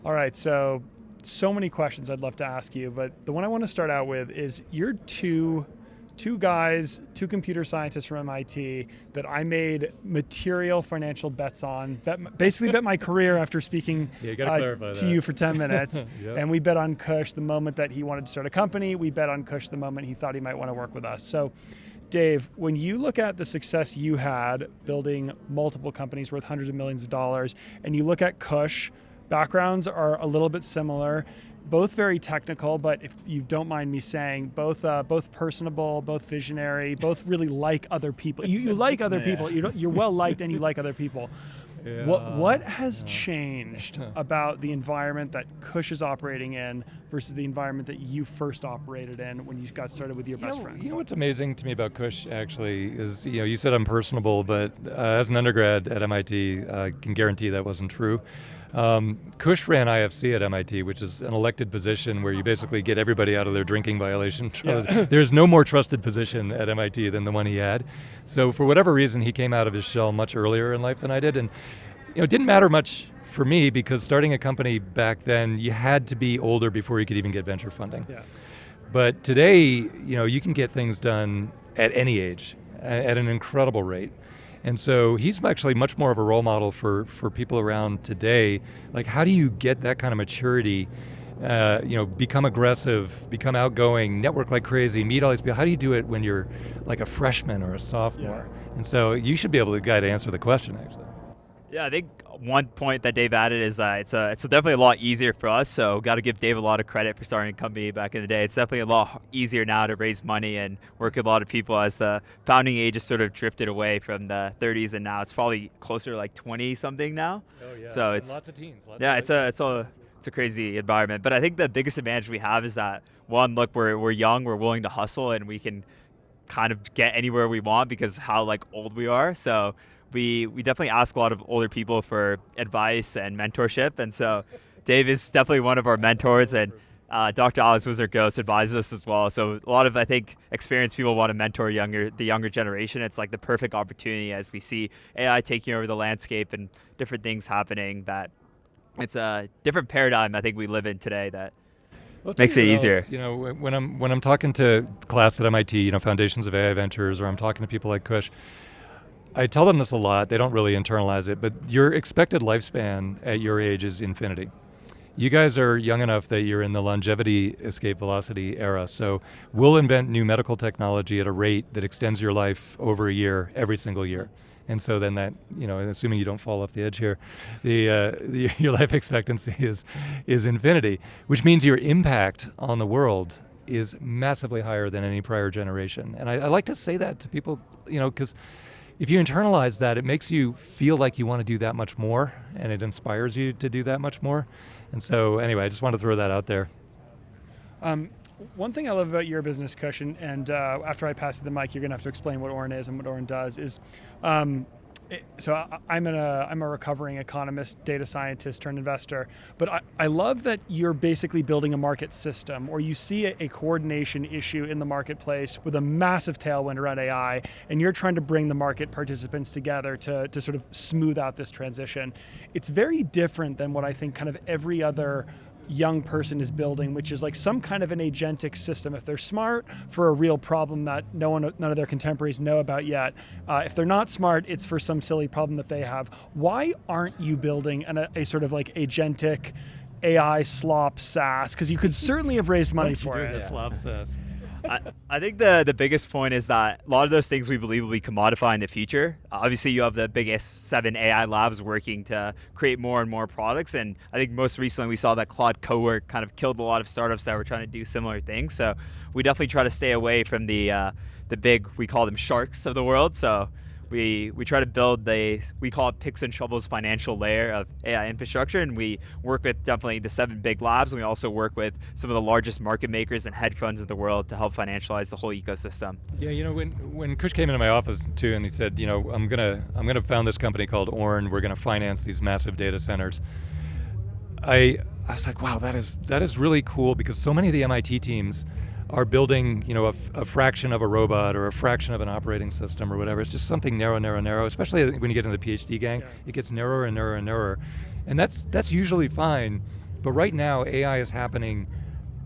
All right, so many questions I'd love to ask you, but the one I want to start out with is you're two guys, two computer scientists from MIT that I made material financial bets on, basically bet my career after speaking to you for 10 minutes. Yep. And we bet on Kush the moment that he wanted to start a company. We bet on Kush the moment he thought he might want to work with us. So Dave, when you look at the success you had building multiple companies worth hundreds of millions of dollars, and you look at Kush, backgrounds are a little bit similar, both very technical, but if you don't mind me saying, both personable, both visionary, both really like other people. You like other people. You're well liked, and you like other people. Yeah. What has changed about the environment that Kush is operating in versus the environment that you first operated in when you got started with your best friends? You know what's amazing to me about Kush actually is, you said I'm personable, but as an undergrad at MIT, I can guarantee that wasn't true. Kush ran IFC at MIT, which is an elected position where you basically get everybody out of their drinking violation. Yeah. There's no more trusted position at MIT than the one he had. So for whatever reason, he came out of his shell much earlier in life than I did. And it didn't matter much for me because starting a company back then, you had to be older before you could even get venture funding. Yeah. But today, you can get things done at any age at an incredible rate. And so he's actually much more of a role model for people around today. Like, how do you get that kind of maturity, become aggressive, become outgoing, network like crazy, meet all these people? How do you do it when you're like a freshman or a sophomore? Yeah. And so you should be able to answer the question, actually. Yeah, I think one point that Dave added is it's definitely a lot easier for us. So got to give Dave a lot of credit for starting a company back in the day. It's definitely a lot easier now to raise money and work with a lot of people as the founding age has sort of drifted away from the 30s, and now it's probably closer to like 20 something now. Oh yeah. So it's lots of teens. It's a crazy environment. But I think the biggest advantage we have is that one, look, we're young, we're willing to hustle, and we can kind of get anywhere we want because how old we are. So we definitely ask a lot of older people for advice and mentorship, and so Dave is definitely one of our mentors, and Dr. Alex Wizard-Ghost advises us as well. So a lot of, I think, experienced people want to mentor the younger generation. It's like the perfect opportunity as we see AI taking over the landscape and different things happening, that it's a different paradigm I think we live in today that makes it easier. When I'm talking to class at MIT, Foundations of AI Ventures, or I'm talking to people like Kush, I tell them this a lot. They don't really internalize it, but your expected lifespan at your age is infinity. You guys are young enough that you're in the longevity escape velocity era. So we'll invent new medical technology at a rate that extends your life over a year, every single year. And so then that, assuming you don't fall off the edge here, your life expectancy is infinity, which means your impact on the world is massively higher than any prior generation. And I like to say that to people, because if you internalize that, it makes you feel like you want to do that much more, and it inspires you to do that much more. And so anyway, I just want to throw that out there. One thing I love about your business, Kush, and after I pass you the mic, you're going to have to explain what Orin is and what Orin does, is so I'm a recovering economist, data scientist turned investor, but I love that you're basically building a market system, or you see a coordination issue in the marketplace with a massive tailwind around AI, and you're trying to bring the market participants together to sort of smooth out this transition. It's very different than what I think kind of every other young person is building, which is like some kind of an agentic system. If they're smart for a real problem that none of their contemporaries know about yet, if they're not smart, it's for some silly problem that they have. Why aren't you building a sort of like agentic AI slop SaaS? Because you could certainly have raised money for it. Slop SaaS. I think the biggest point is that a lot of those things we believe will be commodified in the future. Obviously, you have the biggest 7 AI labs working to create more and more products. And I think most recently we saw that Claude Cowork kind of killed a lot of startups that were trying to do similar things. So we definitely try to stay away from the big, we call them sharks of the world. So we try to build we call it picks and shovels financial layer of AI infrastructure, and we work with definitely the 7 big labs, and we also work with some of the largest market makers and hedge funds of the world to help financialize the whole ecosystem. Yeah, when Kush came into my office too, and he said, I'm gonna found this company called Orin. We're gonna finance these massive data centers. I was like, wow, that is really cool, because so many of the MIT teams are building, a fraction of a robot or a fraction of an operating system or whatever. It's just something narrow, especially when you get into the PhD gang. Yeah. It gets narrower and narrower and narrower. And that's usually fine. But right now, AI is happening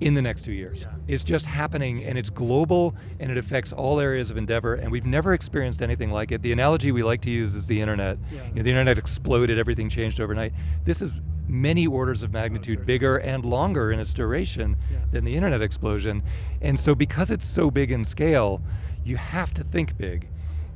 in the next 2 years. It's just happening, and it's global, and it affects all areas of endeavor, and we've never experienced anything like it. The analogy we like to use is the internet. The internet exploded, everything changed overnight. This is many orders of magnitude bigger and longer in its duration than the internet explosion. And so because it's so big in scale, you have to think big.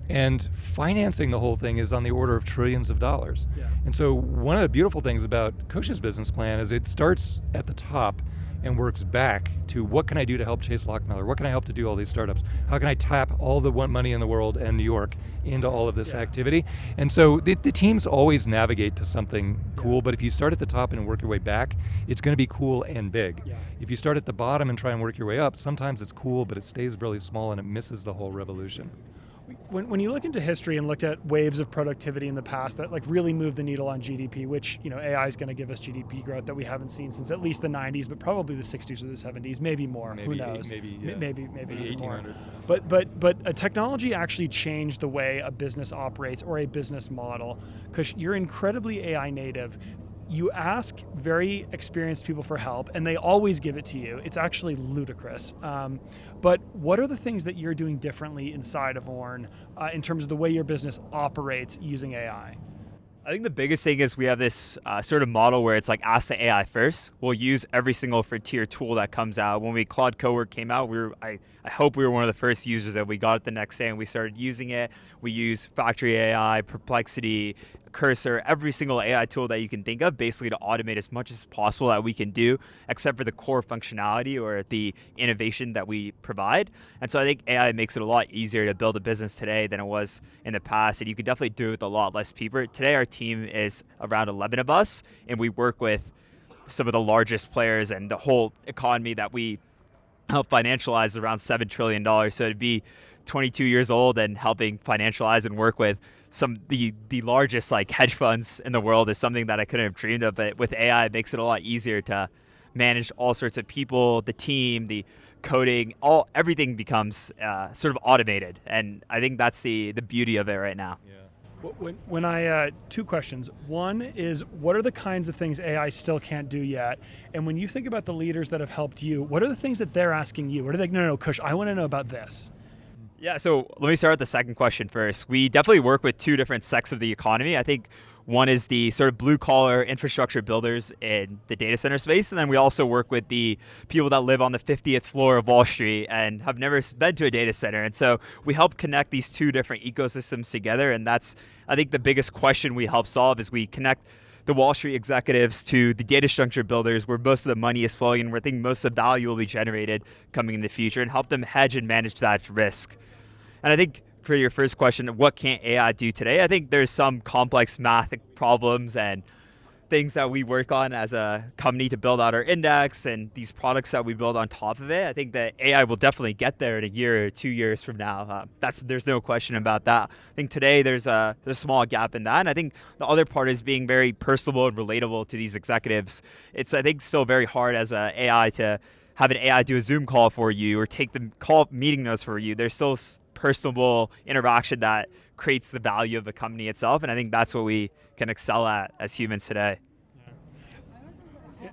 And financing the whole thing is on the order of trillions of dollars. And so one of the beautiful things about Kush's business plan is it starts at the top and works back to what can I do to help Chase Lockmiller? What can I help to do all these startups? How can I tap all the money in the world and New York into all of this activity? And so the teams always navigate to something cool, but if you start at the top and work your way back, it's going to be cool and big. If you start at the bottom and try and work your way up, sometimes it's cool, but it stays really small and it misses the whole revolution. When you look into history and looked at waves of productivity in the past that like really moved the needle on GDP, which AI is going to give us GDP growth that we haven't seen since at least the 90s, but probably the 60s or the 70s, maybe more. Who knows? Maybe more. 1800s. But a technology actually changed the way a business operates or a business model, because you're incredibly AI native. You ask very experienced people for help, and they always give it to you. It's actually ludicrous. But what are the things that you're doing differently inside of Orn in terms of the way your business operates using AI? I think the biggest thing is we have this sort of model where it's like ask the AI first. We'll use every single frontier tool that comes out. When Claude Cowork came out, I hope we were one of the first users that we got it the next day and we started using it. We use Factory AI, Perplexity, Cursor, every single AI tool that you can think of, basically to automate as much as possible that we can do, except for the core functionality or the innovation that we provide. And so I think AI makes it a lot easier to build a business today than it was in the past. And you can definitely do it with a lot less people. Today, our team is around 11 of us, and we work with some of the largest players, and the whole economy that we help financialize is around $7 trillion. So to be 22 years old and helping financialize and work with some the largest like hedge funds in the world is something that I couldn't have dreamed of. But with AI, it makes it a lot easier to manage all sorts of people, the team, the coding, everything becomes sort of automated. And I think that's the beauty of it right now. When I two questions. One is, what are the kinds of things AI still can't do yet? And when you think about the leaders that have helped you, what are the things that they're asking you? What are they? No, Kush, I want to know about this. Yeah, so let me start with the second question first. We definitely work with two different sects of the economy. I think one is the sort of blue collar infrastructure builders in the data center space. And then we also work with the people that live on the 50th floor of Wall Street and have never been to a data center. And so we help connect these two different ecosystems together. And that's, I think, the biggest question we help solve is we connect the Wall Street executives to the data structure builders where most of the money is flowing and where I think most of the value will be generated coming in the future, and help them hedge and manage that risk. And I think for your first question, what can't AI do today? I think there's some complex math problems and things that we work on as a company to build out our index and these products that we build on top of it. I think that AI will definitely get there in a year or 2 years from now. There's no question about that. I think today there's a small gap in that. And I think the other part is being very personable and relatable to these executives. It's, I think, still very hard as a AI to have an AI do a Zoom call for you or take the call meeting notes for you. There's still personable interaction that creates the value of the company itself, and I think that's what we can excel at as humans today.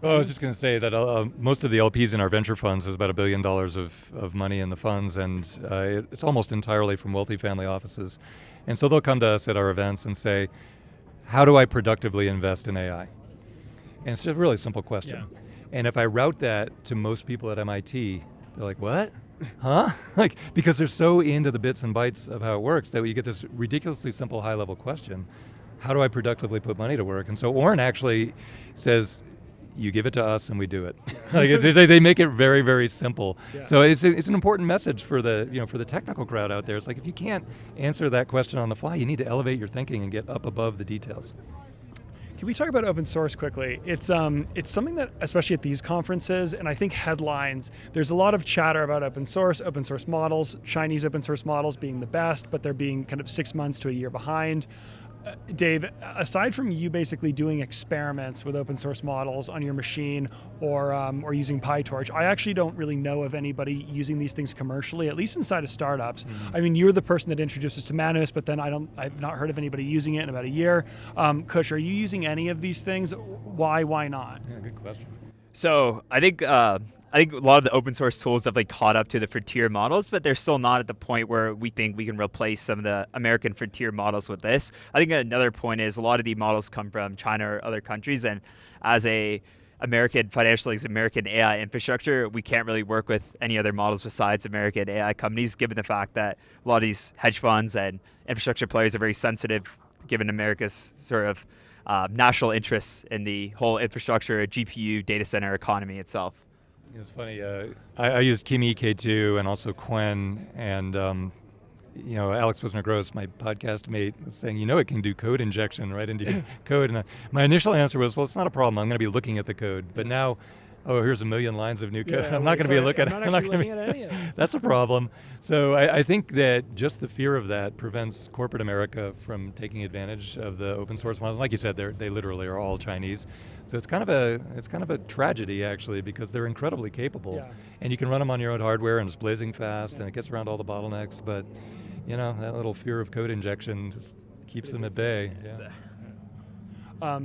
Well, I was just going to say that most of the LPs in our venture funds, there's about $1 billion of money in the funds, and it's almost entirely from wealthy family offices. And so they'll come to us at our events and say, how do I productively invest in AI? And it's a really simple question. And if I route that to most people at MIT, they're like, what? Huh? Because they're so into the bits and bytes of how it works that you get this ridiculously simple high-level question: how do I productively put money to work? And so Orn actually says, you give it to us and we do it. They make it very, very simple. So it's an important message for the technical crowd out there. It's like, if you can't answer that question on the fly, you need to elevate your thinking and get up above the details. Can we talk about open source quickly? It's something that, especially at these conferences, and I think headlines, there's a lot of chatter about open source models, Chinese open source models being the best, but they're being kind of 6 months to a year behind. Dave, aside from you basically doing experiments with open source models on your machine or using PyTorch, I actually don't really know of anybody using these things commercially, at least inside of startups. I mean, you're the person that introduced us to Manus, but then I've not heard of anybody using it in about a year. Kush, are you using any of these things? Why not? Yeah, good question. So I think a lot of the open source tools definitely caught up to the frontier models, but they're still not at the point where we think we can replace some of the American frontier models with this. I think another point is a lot of the models come from China or other countries, and as a American financial American AI infrastructure, we can't really work with any other models besides American AI companies, given the fact that a lot of these hedge funds and infrastructure players are very sensitive, given America's sort of national interests in the whole infrastructure, GPU, data center economy itself. It's funny. I used Kimi K2 and also Quen, and Alex Wisner-Gross, my podcast mate, was saying, it can do code injection right into your code. And my initial answer was, well, it's not a problem. I'm going to be looking at the code. But now, here's a million lines of new code. I'm not going to be looking at it. I'm not looking at any of it. That's a problem. So I think that just the fear of that prevents corporate America from taking advantage of the open source models. Like you said, they literally are all Chinese. So it's kind of a tragedy, actually, because they're incredibly capable. Yeah. And you can run them on your own hardware, and it's blazing fast, and it gets around all the bottlenecks. But that little fear of code injection just keeps them at bay. Yeah.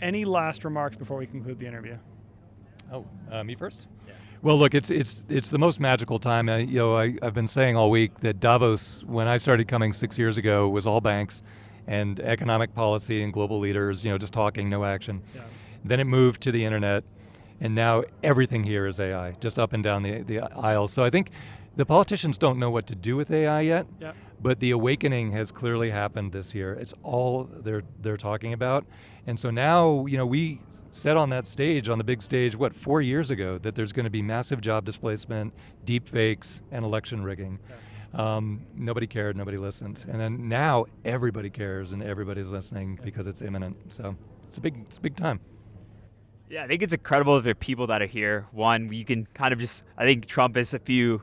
Any last remarks before we conclude the interview? Oh, me first? Yeah. Well, look, it's the most magical time. I've been saying all week that Davos, when I started coming 6 years ago, was all banks and economic policy and global leaders, just talking, no action. Yeah. Then it moved to the internet, and now everything here is AI, just up and down the aisle. So I think the politicians don't know what to do with AI yet, Yep. but the awakening has clearly happened this year. It's all they're talking about. And so now, we said on that stage, on the big stage, 4 years ago, that there's going to be massive job displacement, deep fakes, and election rigging. Yeah. Nobody cared, nobody listened. And then now everybody cares and everybody's listening because it's imminent. So it's a big time. Yeah, I think it's incredible of the people that are here. One, you can kind of I think Trump is a few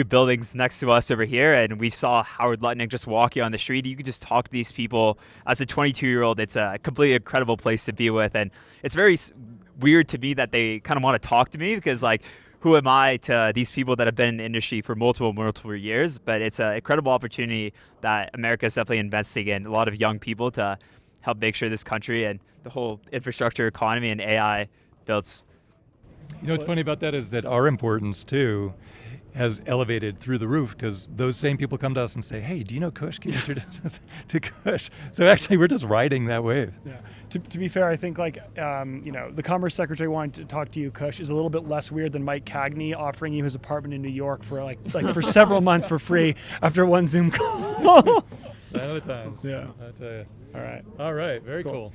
buildings next to us over here, and we saw Howard Lutnick just walking on the street. You could just talk to these people. As a 22-year-old, it's a completely incredible place to be with, and it's very weird to me that they kind of want to talk to me because, who am I to these people that have been in the industry for multiple years? But it's an incredible opportunity that America is definitely investing in a lot of young people to help make sure this country and the whole infrastructure economy and AI builds. What's funny about that is that our importance too has elevated through the roof because those same people come to us and say, hey, do you know Kush? Can you introduce us to Kush? So actually we're just riding that wave. Yeah. To be fair, I think the Commerce Secretary wanting to talk to you, Kush, is a little bit less weird than Mike Cagney offering you his apartment in New York for for several months for free after one Zoom call. Sign of the times. Yeah. I tell you. All right. All right. Very Cool. cool.